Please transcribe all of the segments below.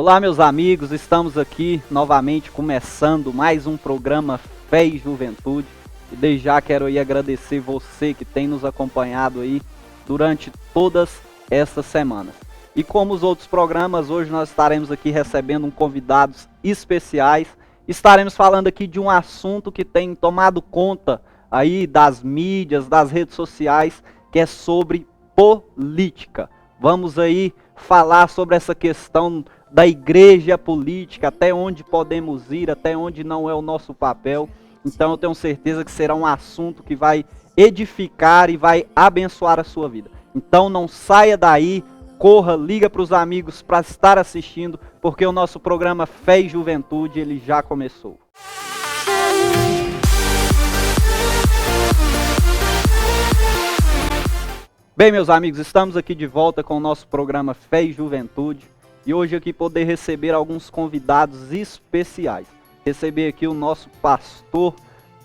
Olá, meus amigos, estamos aqui novamente começando mais um programa Fé e Juventude. E desde já quero aí agradecer você que tem nos acompanhado aí durante todas essas semanas. E como os outros programas, hoje nós estaremos aqui recebendo convidados especiais. Estaremos falando aqui de um assunto que tem tomado conta aí das mídias, das redes sociais, que é sobre política. Vamos aí falar sobre essa questão da igreja e a política, até onde podemos ir, até onde não é o nosso papel. Então eu tenho certeza que será um assunto que vai edificar e vai abençoar a sua vida. Então não saia daí, corra, liga para os amigos para estar assistindo, porque o nosso programa Fé e Juventude, ele já começou. Bem, meus amigos, estamos aqui de volta com o nosso programa Fé e Juventude. E hoje aqui poder receber alguns convidados especiais. Receber aqui o nosso pastor,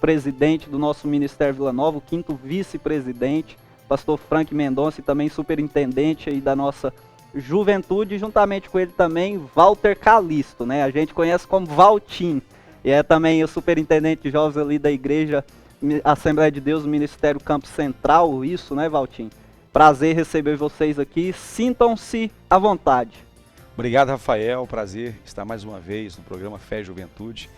presidente do nosso Ministério Vila Nova, o 5º vice-presidente, pastor Frank Mendonça, e também superintendente aí da nossa juventude, e juntamente com ele também Walter Calisto, né? A gente conhece como Valtim, e é também o superintendente de jovens ali da igreja Assembleia de Deus, Ministério Campo Central, isso, né, Valtim? Prazer receber vocês aqui, sintam-se à vontade. Obrigado, Rafael, prazer estar mais uma vez no programa Fé e Juventude,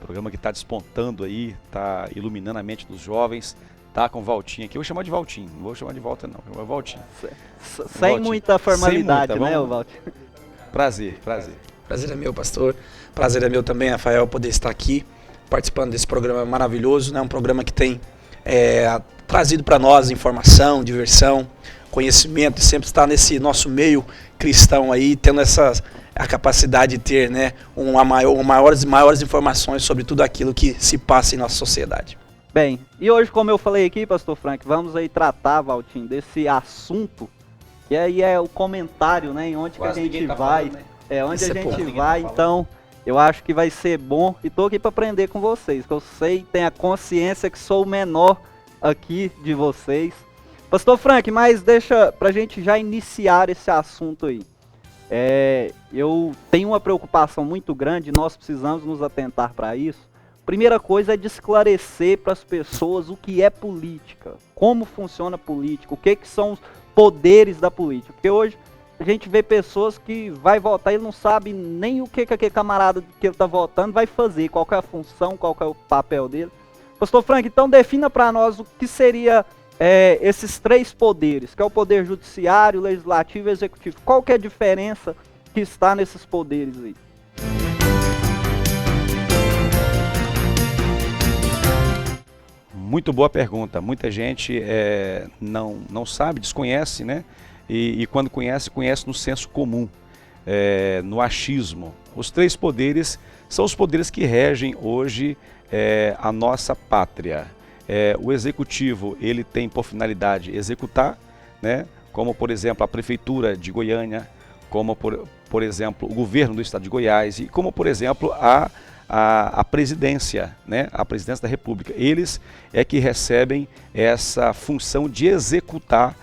programa que está despontando aí, está iluminando a mente dos jovens, tá com o Valtim aqui, eu vou chamar de Valtim, não vou chamar de Walter não, vou chamar de Valtim. Sem muita formalidade, né, Valtim? Prazer. Prazer é meu, pastor, prazer é meu também, Rafael, poder estar aqui, participando desse programa maravilhoso, né? Um programa que tem trazido para nós informação, diversão, conhecimento, e sempre está nesse nosso meio cristão aí, tendo a capacidade de ter, né, maiores informações sobre tudo aquilo que se passa em nossa sociedade. Bem, e hoje, como eu falei aqui, pastor Frank, vamos aí tratar, Valtim, desse assunto, que aí é o comentário, né, em onde que a gente vai, falando, né? Onde a gente vai, então eu acho que vai ser bom, e tô aqui para aprender com vocês, que eu sei, tenho a consciência que sou o menor aqui de vocês. Pastor Frank, mas deixa pra gente já iniciar esse assunto aí. Eu tenho uma preocupação muito grande, nós precisamos nos atentar para isso. Primeira coisa é de esclarecer para as pessoas o que é política, como funciona a política, o que são os poderes da política. Porque hoje a gente vê pessoas que vai votar e não sabe nem o que aquele camarada que ele está votando vai fazer, qual que é a função, qual que é o papel dele. Pastor Frank, então defina para nós o que seria esses três poderes, que é o poder judiciário, legislativo e executivo. Qual que é a diferença que está nesses poderes aí? Muito boa pergunta, muita gente não sabe, desconhece, né? E quando conhece no senso comum, no achismo. Os três poderes são os poderes que regem hoje a nossa pátria. O executivo, ele tem por finalidade executar, né? Como por exemplo a prefeitura de Goiânia, como por exemplo o governo do estado de Goiás e como por exemplo a presidência, né? A presidência da República. Eles é que recebem essa função de executar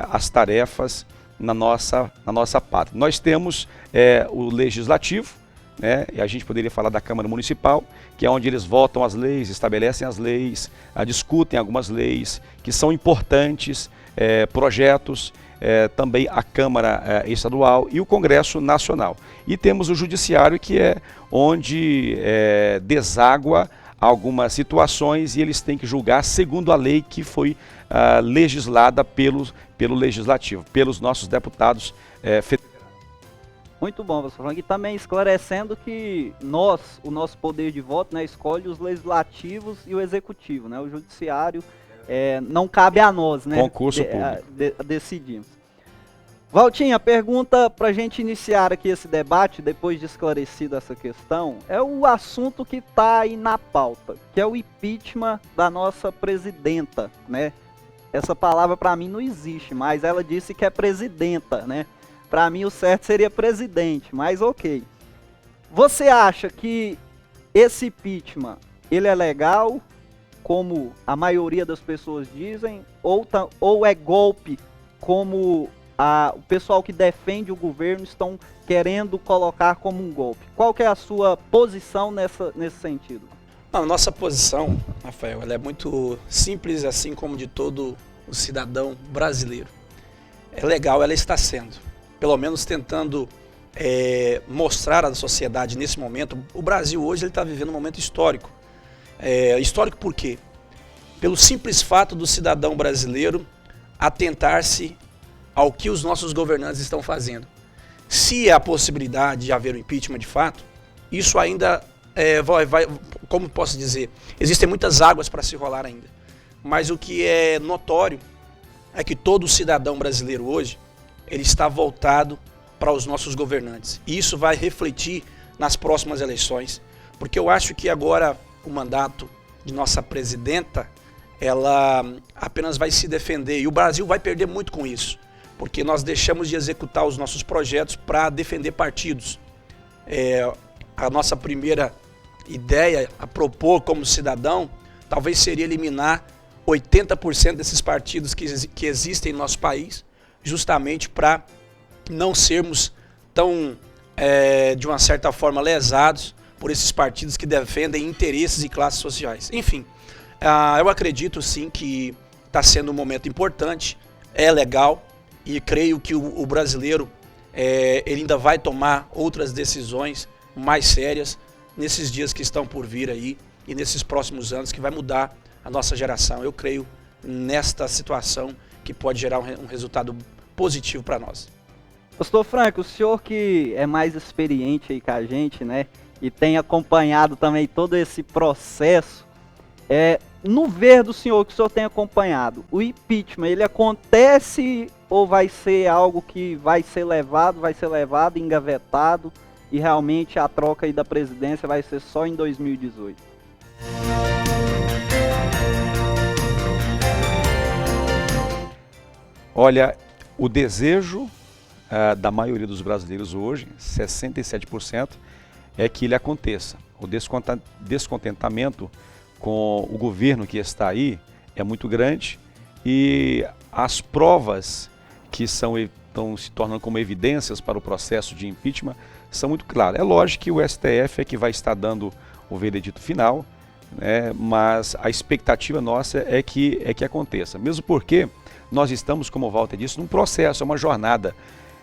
as tarefas na nossa pátria. Nós temos o legislativo, né? E a gente poderia falar da Câmara Municipal, que é onde eles votam as leis, estabelecem as leis, discutem algumas leis que são importantes, projetos, também a Câmara Estadual e o Congresso Nacional. E temos o Judiciário, que é onde deságua algumas situações e eles têm que julgar segundo a lei que foi legislada pelo Legislativo, pelos nossos deputados federais. Muito bom, pastor Frank. E também esclarecendo que o nosso poder de voto, né, escolhe os legislativos e o executivo, né? O judiciário não cabe a nós, né? Concurso público. Decidimos. Valtim, a pergunta para a gente iniciar aqui esse debate, depois de esclarecida essa questão, é o assunto que está aí na pauta, que é o impeachment da nossa presidenta, né? Essa palavra para mim não existe, mas ela disse que é presidenta, né? Para mim o certo seria presidente, mas ok. Você acha que esse impeachment, ele é legal, como a maioria das pessoas dizem, ou é golpe, como o pessoal que defende o governo estão querendo colocar como um golpe. Qual que é a sua posição nesse sentido? Não, a nossa posição, Rafael, ela é muito simples, assim como de todo o cidadão brasileiro. É legal, ela está sendo, pelo menos tentando mostrar à sociedade nesse momento. O Brasil hoje está vivendo um momento histórico. Histórico por quê? Pelo simples fato do cidadão brasileiro atentar-se ao que os nossos governantes estão fazendo. Se há a possibilidade de haver um impeachment de fato, isso ainda como posso dizer, existem muitas águas para se rolar ainda. Mas o que é notório é que todo cidadão brasileiro hoje, ele está voltado para os nossos governantes. E isso vai refletir nas próximas eleições, porque eu acho que agora o mandato de nossa presidenta, ela apenas vai se defender, e o Brasil vai perder muito com isso, porque nós deixamos de executar os nossos projetos para defender partidos. A nossa primeira ideia a propor como cidadão, talvez seria eliminar 80% desses partidos que existem no nosso país, justamente para não sermos tão, de uma certa forma, lesados por esses partidos que defendem interesses e classes sociais. Enfim, eu acredito sim que está sendo um momento importante, é legal, e creio que o brasileiro ele ainda vai tomar outras decisões mais sérias nesses dias que estão por vir aí e nesses próximos anos, que vai mudar a nossa geração. Eu creio nesta situação que pode gerar um resultado positivo para nós. Pastor Frank, o senhor que é mais experiente aí com a gente, né, e tem acompanhado também todo esse processo, no ver do senhor, que o senhor tem acompanhado, o impeachment, ele acontece ou vai ser algo que vai ser levado, engavetado, e realmente a troca aí da presidência vai ser só em 2018? Olha, o desejo da maioria dos brasileiros hoje, 67%, é que ele aconteça. O descontentamento com o governo que está aí é muito grande, e as provas que estão se tornando como evidências para o processo de impeachment são muito claras. É lógico que o STF é que vai estar dando o veredito final, né, mas a expectativa nossa é que aconteça. Mesmo porque nós estamos, como o Walter disse, num processo, uma jornada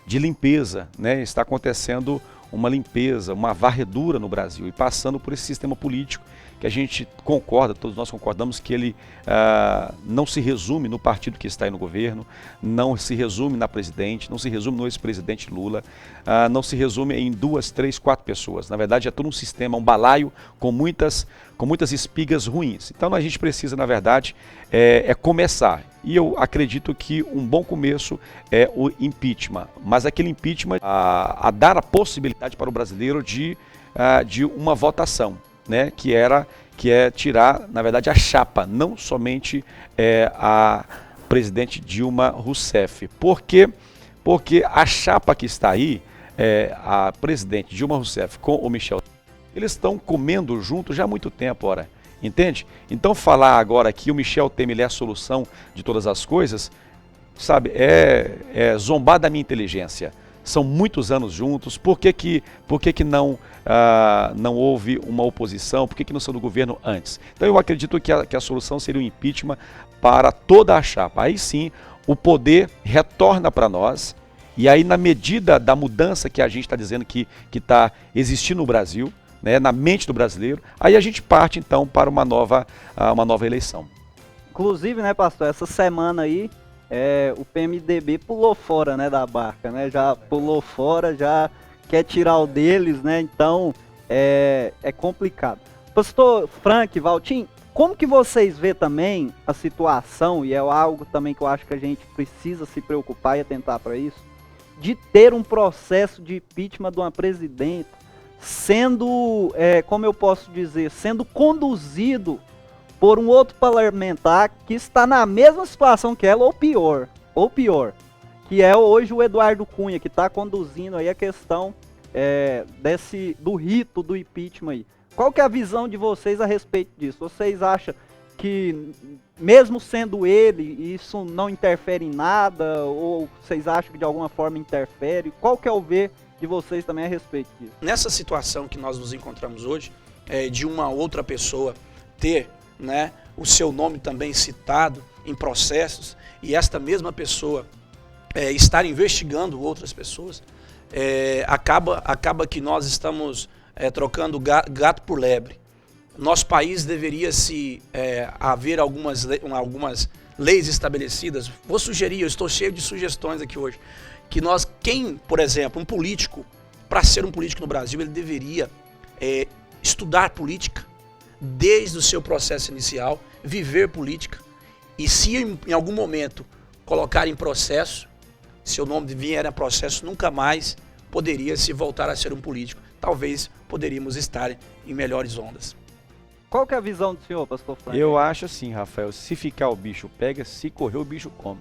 de limpeza, né? Está acontecendo uma limpeza, uma varredura no Brasil, e passando por esse sistema político que a gente concorda, todos nós concordamos que ele não se resume no partido que está aí no governo, não se resume na presidente, não se resume no ex-presidente Lula, não se resume em 2, 3, 4 pessoas. Na verdade é todo um sistema, um balaio com muitas espigas ruins. Então a gente precisa, na verdade, começar. E eu acredito que um bom começo é o impeachment, mas aquele impeachment a dar a possibilidade para o brasileiro de uma votação, né, que é tirar, na verdade, a chapa, não somente a presidente Dilma Rousseff. Por quê? Porque a chapa que está aí, a presidente Dilma Rousseff com o Michel, eles estão comendo junto já há muito tempo, ora, entende? Então falar agora que o Michel Temer é a solução de todas as coisas, sabe, zombar da minha inteligência. São muitos anos juntos, por que não houve uma oposição, por que não saiu do governo antes? Então eu acredito que a solução seria o impeachment para toda a chapa. Aí sim o poder retorna para nós, e aí na medida da mudança que a gente está dizendo que está existindo no Brasil, né, na mente do brasileiro, aí a gente parte então para uma nova eleição. Inclusive, né, pastor, essa semana aí, o PMDB pulou fora, né, da barca, né? Já pulou fora, já quer tirar o deles, né? Então é complicado. Pastor Frank, Valtim, como que vocês vê também a situação, e é algo também que eu acho que a gente precisa se preocupar e atentar para isso, de ter um processo de impeachment de uma presidenta sendo, como eu posso dizer, sendo conduzido por um outro parlamentar que está na mesma situação que ela, ou pior, que é hoje o Eduardo Cunha, que está conduzindo aí a questão do rito do impeachment aí. Qual que é a visão de vocês a respeito disso? Vocês acham que, mesmo sendo ele, isso não interfere em nada? Ou vocês acham que de alguma forma interfere? Qual que é o ver de vocês também a respeito disso? Nessa situação que nós nos encontramos hoje, de uma outra pessoa ter, né, o seu nome também citado em processos, e esta mesma pessoa estar investigando outras pessoas, acaba que nós estamos trocando gato por lebre. Nosso país deveria haver algumas leis estabelecidas. Vou sugerir, eu estou cheio de sugestões aqui hoje, que por exemplo, um político, para ser um político no Brasil, ele deveria estudar política desde o seu processo inicial, viver política, e se em algum momento colocar em processo, seu nome vier a processo, nunca mais poderia se voltar a ser um político. Talvez poderíamos estar em melhores ondas. Qual que é a visão do senhor, pastor Frank? Eu acho assim, Rafael, se ficar o bicho pega, se correr o bicho come.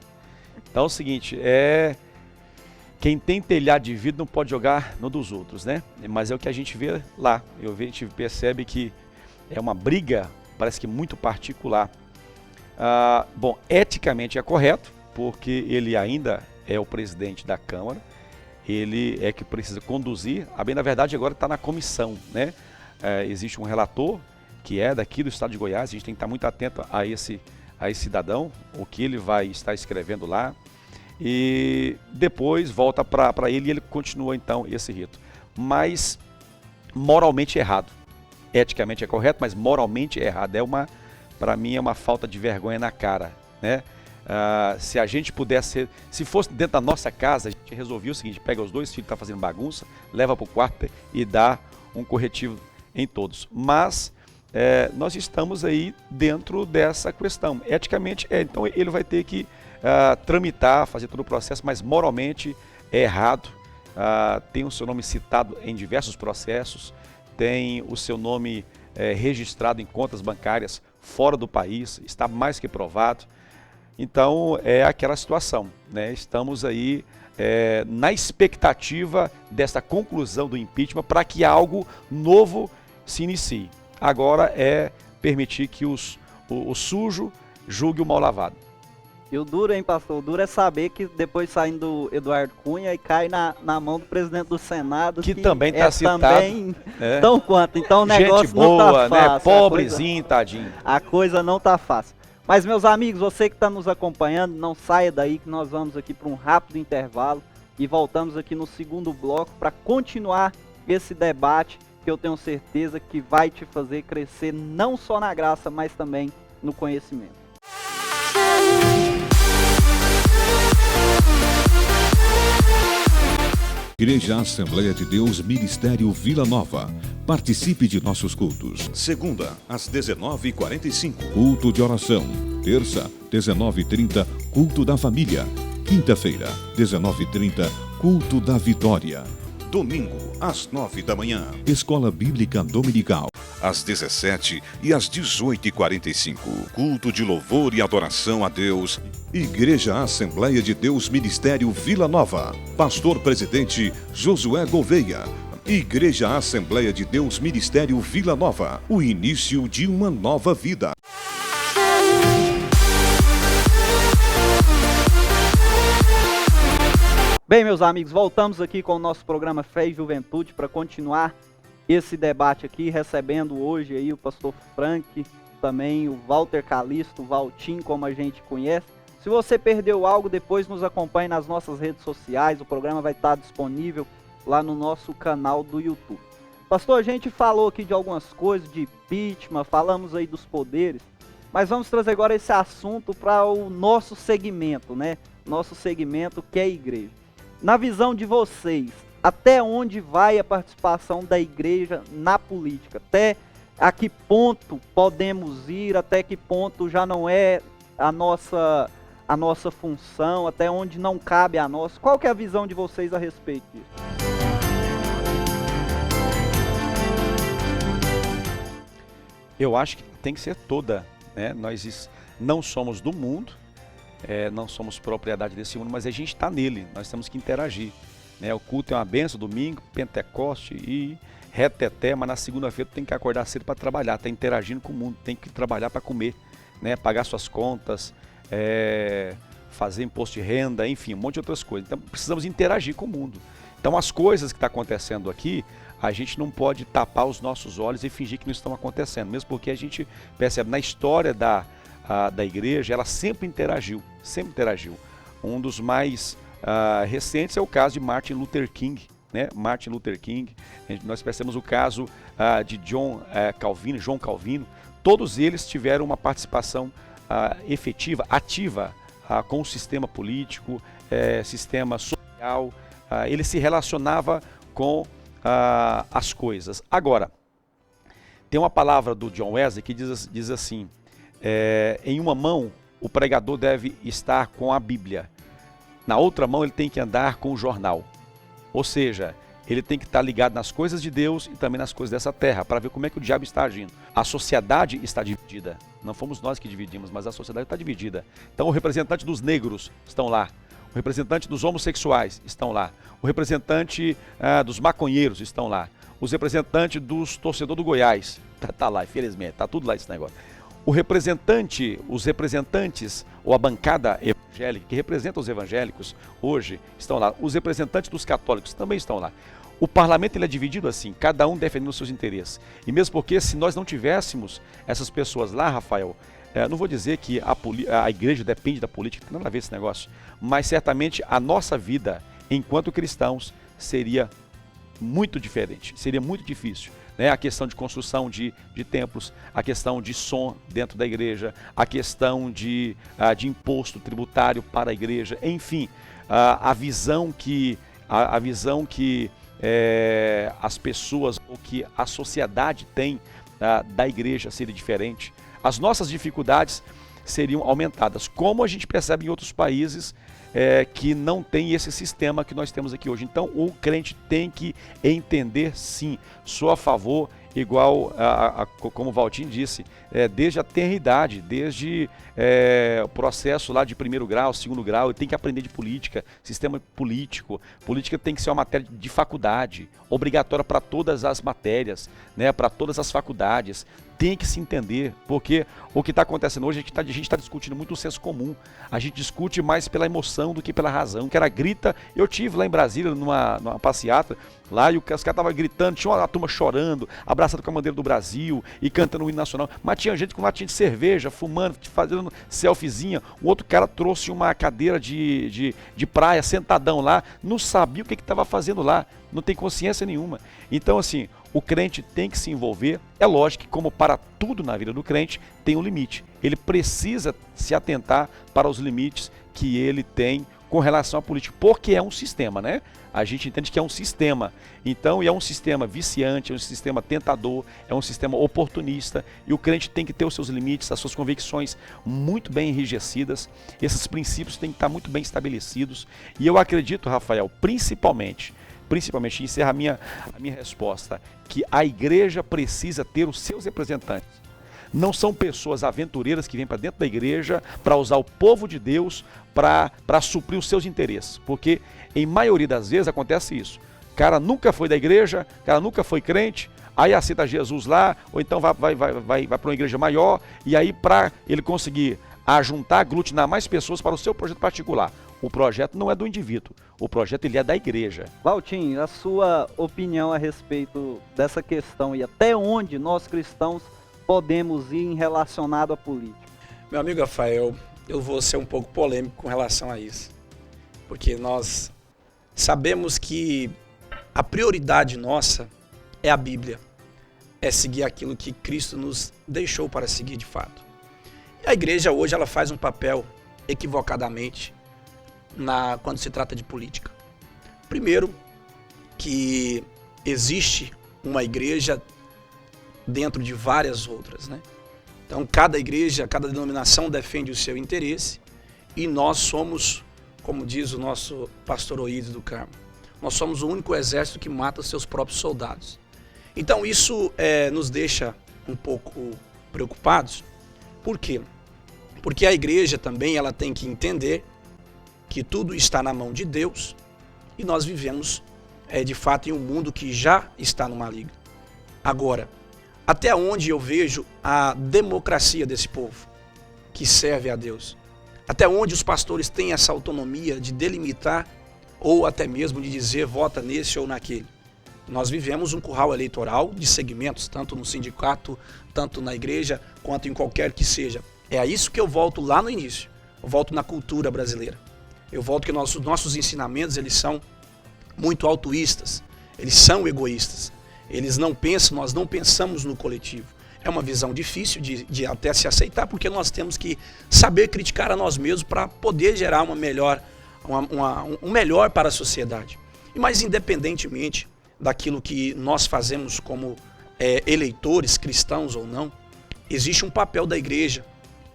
Então é o seguinte, quem tem telhado de vidro não pode jogar no dos outros, né? Mas é o que a gente vê lá. A gente percebe que é uma briga, parece que muito particular. Bom, eticamente é correto, porque ele ainda é o presidente da Câmara, ele é que precisa conduzir, na verdade agora está na comissão, né? Existe um relator que é daqui do estado de Goiás, a gente tem que estar muito atento a esse cidadão, o que ele vai estar escrevendo lá, e depois volta para ele e ele continua então esse rito. Mas moralmente errado, eticamente é correto, mas moralmente errado, para mim é uma falta de vergonha na cara, né? Se a gente pudesse, se fosse dentro da nossa casa, a gente resolvia o seguinte: pega os dois filhos que estão fazendo bagunça, leva para o quarto e dá um corretivo em todos. Mas nós estamos aí dentro dessa questão. Eticamente, então ele vai ter que tramitar, fazer todo o processo, mas moralmente é errado. Tem o seu nome citado em diversos processos, tem o seu nome registrado em contas bancárias fora do país, está mais que provado. Então é aquela situação, né? Estamos aí na expectativa dessa conclusão do impeachment para que algo novo se inicie. Agora é permitir que o sujo julgue o mal lavado. E o duro, hein, pastor? O duro é saber que depois saindo do Eduardo Cunha e cai na mão do presidente do Senado, que também está citado. Também tão quanto. Então o negócio boa, não tá fácil. Né? Pobrezinho, tadinho. A coisa não tá fácil. Mas, meus amigos, você que está nos acompanhando, não saia daí que nós vamos aqui para um rápido intervalo e voltamos aqui no segundo bloco para continuar esse debate que eu tenho certeza que vai te fazer crescer não só na graça, mas também no conhecimento. Igreja Assembleia de Deus Ministério Vila Nova. Participe de nossos cultos. Segunda, às 19h45. Culto de oração. Terça, 19h30. Culto da família. Quinta-feira, 19h30. Culto da vitória. Domingo, às 9 da manhã. Escola Bíblica Dominical. Às 17h e às 18h45. Culto de louvor e adoração a Deus. Igreja Assembleia de Deus Ministério Vila Nova. Pastor Presidente Josué Gouveia. Igreja Assembleia de Deus Ministério Vila Nova. O início de uma nova vida. Bem, meus amigos, voltamos aqui com o nosso programa Fé e Juventude para continuar esse debate aqui, recebendo hoje aí o pastor Frank, também o Walter Calisto, o Valtim, como a gente conhece. Se você perdeu algo, depois nos acompanhe nas nossas redes sociais, o programa vai estar disponível lá no nosso canal do YouTube. Pastor, a gente falou aqui de algumas coisas, de impeachment, falamos aí dos poderes, mas vamos trazer agora esse assunto para o nosso segmento, né? Nosso segmento que é a igreja. Na visão de vocês, até onde vai a participação da igreja na política? Até a que ponto podemos ir? Até que ponto já não é a nossa função? Até onde não cabe a nós? Qual que é a visão de vocês a respeito disso? Eu acho que tem que ser toda, né? Nós não somos do mundo, não somos propriedade desse mundo, mas a gente está nele, nós temos que interagir. Né? O culto é uma benção, domingo, Pentecoste e reteté, mas na segunda-feira tem que acordar cedo para trabalhar, está interagindo com o mundo, tem que trabalhar para comer. né, pagar suas contas, fazer imposto de renda, enfim, um monte de outras coisas. Então precisamos interagir com o mundo. Então as coisas que estão acontecendo aqui, a gente não pode tapar os nossos olhos e fingir que não estão acontecendo, mesmo porque a gente percebe na história da igreja, ela sempre interagiu, sempre interagiu. Um dos mais recentes é o caso de Martin Luther King, né? Martin Luther King, nós percebemos o caso de John Calvino, todos eles tiveram uma participação efetiva, ativa com o sistema político, sistema social, ele se relacionava com as coisas. Agora, tem uma palavra do John Wesley que diz assim, em uma mão o pregador deve estar com a Bíblia, na outra mão ele tem que andar com o jornal. Ou seja, ele tem que estar ligado nas coisas de Deus e também nas coisas dessa terra, para ver como é que o diabo está agindo. A sociedade está dividida. Não fomos nós que dividimos, mas a sociedade está dividida. Então o representante dos negros estão lá. O representante dos homossexuais estão lá. O representante dos maconheiros estão lá. Os representantes dos torcedores do Goiás está lá, infelizmente. Está tudo lá esse negócio. Os representantes, ou a bancada evangélica, que representa os evangélicos hoje, estão lá. Os representantes dos católicos também estão lá. O parlamento ele é dividido assim, cada um defendendo os seus interesses. E mesmo porque se nós não tivéssemos essas pessoas lá, Rafael, não vou dizer que a igreja depende da política, não tem nada a ver esse negócio, mas certamente a nossa vida, enquanto cristãos, seria muito diferente, seria muito difícil. Né? A questão de construção de templos, a questão de som dentro da igreja, a questão de imposto tributário para a igreja, enfim, a visão que as pessoas ou que a sociedade tem da igreja seria diferente. As nossas dificuldades seriam aumentadas, como a gente percebe em outros países que não tem esse sistema que nós temos aqui hoje. Então o crente tem que entender, sim, sou a favor, igual como o Valtinho disse, desde a tenridade, desde o processo lá de 1º grau, 2º grau, ele tem que aprender de política, sistema político. Política tem que ser uma matéria de faculdade, obrigatória para todas as matérias, né, para todas as faculdades. Tem que se entender, porque o que está acontecendo hoje, a gente está discutindo muito o senso comum. A gente discute mais pela emoção do que pela razão. Que era grita. Eu tive lá em Brasília, numa passeata, lá e os caras estavam gritando, tinha uma turma chorando, abraçado com a bandeira do Brasil e cantando o hino nacional. Mas tinha gente com latinha de cerveja, fumando, fazendo selfiezinha. O outro cara trouxe uma cadeira de praia, sentadão lá, não sabia o que estava fazendo lá, não tem consciência nenhuma. Então, assim, o crente tem que se envolver. É lógico que, como para tudo na vida do crente, tem um limite. Ele precisa se atentar para os limites que ele tem com relação à política, porque é um sistema, né? A gente entende que é um sistema. Então, é um sistema viciante, é um sistema tentador, é um sistema oportunista, e o crente tem que ter os seus limites, as suas convicções muito bem enrijecidas. Esses princípios têm que estar muito bem estabelecidos. E eu acredito, Rafael, principalmente, encerra a minha resposta, que a igreja precisa ter os seus representantes. Não são pessoas aventureiras que vêm para dentro da igreja para usar o povo de Deus para suprir os seus interesses. Porque, em maioria das vezes, acontece isso. O cara nunca foi da igreja, o cara nunca foi crente, aí aceita Jesus lá, ou então vai para uma igreja maior, e aí para ele conseguir aglutinar mais pessoas para o seu projeto particular. O projeto não é do indivíduo, o projeto ele é da igreja. Valtinho, a sua opinião a respeito dessa questão e até onde nós cristãos podemos ir em relacionado à política? Meu amigo Rafael, eu vou ser um pouco polêmico com relação a isso, porque nós sabemos que a prioridade nossa é a Bíblia, é seguir aquilo que Cristo nos deixou para seguir de fato. E a igreja hoje ela faz um papel equivocadamente quando se trata de política. Primeiro, que existe uma igreja dentro de várias outras, né? Então, cada igreja, cada denominação defende o seu interesse e nós somos, como diz o nosso pastor Oídes do Carmo, nós somos o único exército que mata os seus próprios soldados. Então, isso nos deixa um pouco preocupados. Por quê? Porque a igreja também ela tem que entender que tudo está na mão de Deus e nós vivemos, de fato, em um mundo que já está no maligno. Agora, até onde eu vejo a democracia desse povo? que serve a Deus? Até onde os pastores têm essa autonomia de delimitar ou até mesmo de dizer vota nesse ou naquele? Nós vivemos um curral eleitoral de segmentos, tanto no sindicato, tanto na igreja, quanto em qualquer que seja. É a isso que eu volto lá no início. Eu volto na cultura brasileira. Eu volto que nossos ensinamentos, eles são muito altruístas, eles são egoístas. Eles não pensam, nós não pensamos no coletivo. É uma visão difícil de até se aceitar, porque nós temos que saber criticar a nós mesmos para poder gerar um melhor para a sociedade. Mas independentemente daquilo que nós fazemos como eleitores, cristãos ou não, existe um papel da igreja,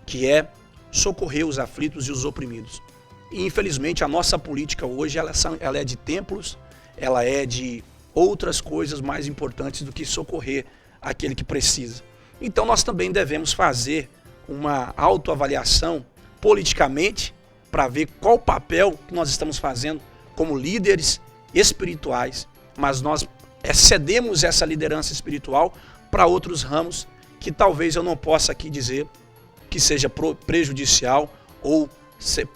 que é socorrer os aflitos e os oprimidos. E infelizmente a nossa política hoje ela é de templos, ela é de outras coisas mais importantes do que socorrer aquele que precisa. Então nós também devemos fazer uma autoavaliação politicamente para ver qual papel que nós estamos fazendo como líderes espirituais, mas nós cedemos essa liderança espiritual para outros ramos que talvez eu não possa aqui dizer que seja prejudicial ou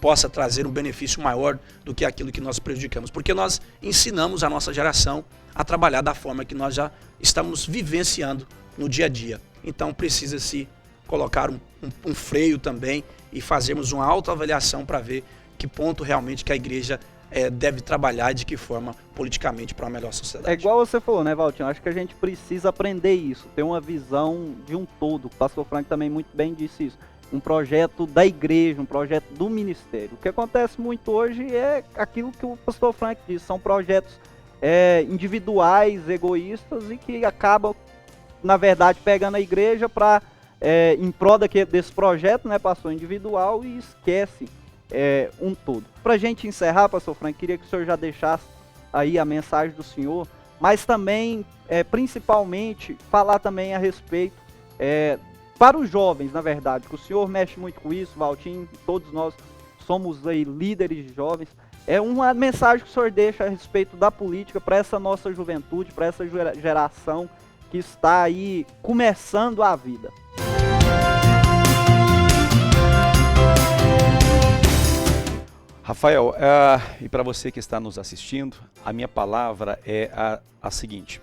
possa trazer um benefício maior do que aquilo que nós prejudicamos, porque nós ensinamos a nossa geração a trabalhar da forma que nós já estamos vivenciando no dia a dia. Então precisa-se colocar um freio também e fazermos uma autoavaliação para ver que ponto realmente que a igreja deve trabalhar e de que forma politicamente para uma melhor sociedade. É igual você falou, né, Valtinho? Acho que a gente precisa aprender isso, ter uma visão de um todo. O pastor Frank também muito bem disse isso. Um projeto da igreja, um projeto do ministério. O que acontece muito hoje é aquilo que o pastor Frank disse, são projetos individuais, egoístas e que acabam, na verdade, pegando a igreja para em prol desse projeto, né, pastor, individual, e esquece um todo. Para a gente encerrar, pastor Frank, queria que o senhor já deixasse aí a mensagem do senhor, mas também, principalmente, falar também a respeito para os jovens, na verdade, que o senhor mexe muito com isso, Valtinho, todos nós somos aí líderes de jovens. É uma mensagem que o senhor deixa a respeito da política para essa nossa juventude, para essa geração que está aí começando a vida. Rafael, e para você que está nos assistindo, a minha palavra é a seguinte: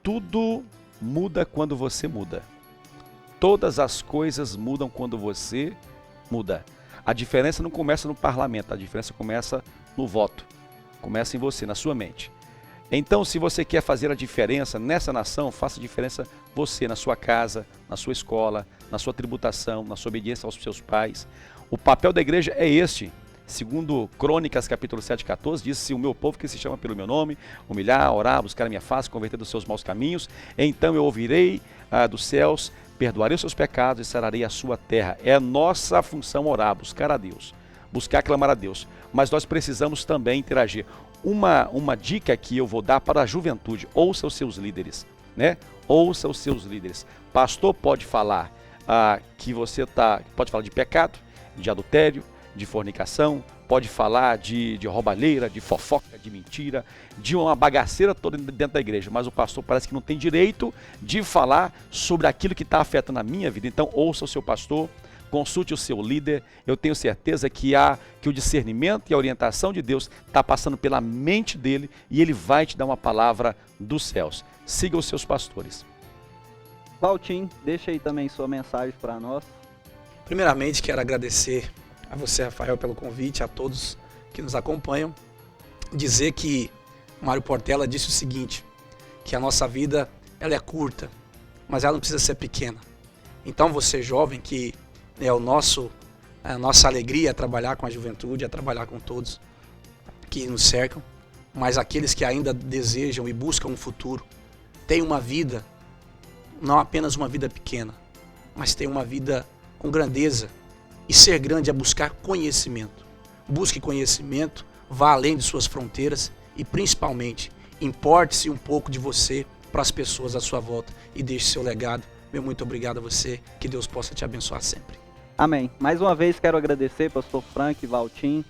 tudo muda quando você muda. Todas as coisas mudam quando você muda. A diferença não começa no parlamento, a diferença começa no voto. Começa em você, na sua mente. Então, se você quer fazer a diferença nessa nação, faça a diferença você, na sua casa, na sua escola, na sua tributação, na sua obediência aos seus pais. O papel da igreja é este. Segundo Crônicas, capítulo 7, 14, diz: se o meu povo que se chama pelo meu nome, humilhar, orar, buscar a minha face, converter dos seus maus caminhos, então eu ouvirei dos céus, perdoarei os seus pecados e sararei a sua terra. É nossa função orar, buscar a Deus, buscar clamar a Deus. Mas nós precisamos também interagir. Uma dica que eu vou dar para a juventude: ouça os seus líderes, né? Ouça os seus líderes. Pastor pode falar que você pode falar de pecado, de adultério, de fornicação, pode falar de roubalheira, de fofoca, de mentira, de uma bagaceira toda dentro da igreja, mas o pastor parece que não tem direito de falar sobre aquilo que está afetando a minha vida. Então ouça o seu pastor, consulte o seu líder. Eu tenho certeza que o discernimento e a orientação de Deus está passando pela mente dele e ele vai te dar uma palavra dos céus. Siga os seus pastores. Valtinho, deixa aí também sua mensagem para nós. Primeiramente, quero agradecer a você, Rafael, pelo convite, a todos que nos acompanham. Dizer que Mário Portela disse o seguinte, que a nossa vida ela é curta, mas ela não precisa ser pequena. Então você jovem, que é a nossa alegria é trabalhar com a juventude, é trabalhar com todos que nos cercam, mas aqueles que ainda desejam e buscam um futuro, têm uma vida, não apenas uma vida pequena, mas tem uma vida com grandeza. E ser grande é buscar conhecimento. Busque conhecimento, vá além de suas fronteiras e, principalmente, importe-se um pouco de você para as pessoas à sua volta e deixe seu legado. Meu muito obrigado a você, que Deus possa te abençoar sempre. Amém. Mais uma vez quero agradecer, pastor Frank e Valtinho,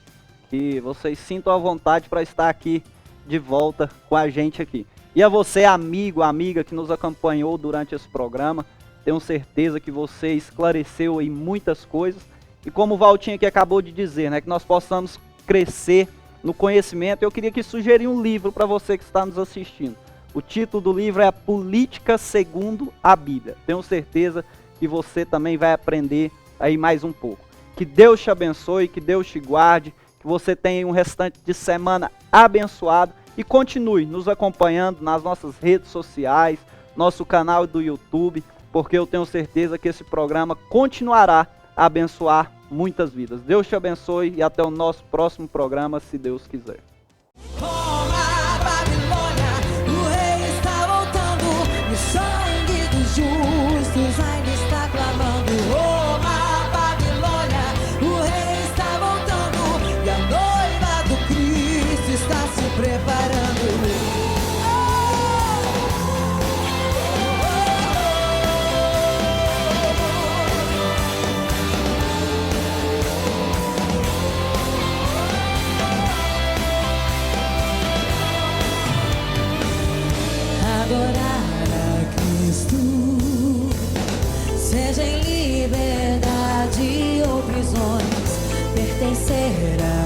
que vocês sintam a vontade para estar aqui de volta com a gente aqui. E a você, amigo, amiga que nos acompanhou durante esse programa, Tenho certeza que você esclareceu aí muitas coisas. E como o Valtinho aqui acabou de dizer, né, que nós possamos crescer no conhecimento. Eu queria aqui sugerir um livro para você que está nos assistindo. O título do livro é A Política Segundo a Bíblia. Tenho certeza que você também vai aprender aí mais um pouco. Que Deus te abençoe, que Deus te guarde, que você tenha um restante de semana abençoado e continue nos acompanhando nas nossas redes sociais, nosso canal do YouTube, porque eu tenho certeza que esse programa continuará a abençoar muitas vidas. Deus te abençoe e até o nosso próximo programa, se Deus quiser. Adorar a Cristo, seja em liberdade ou prisões, pertencer a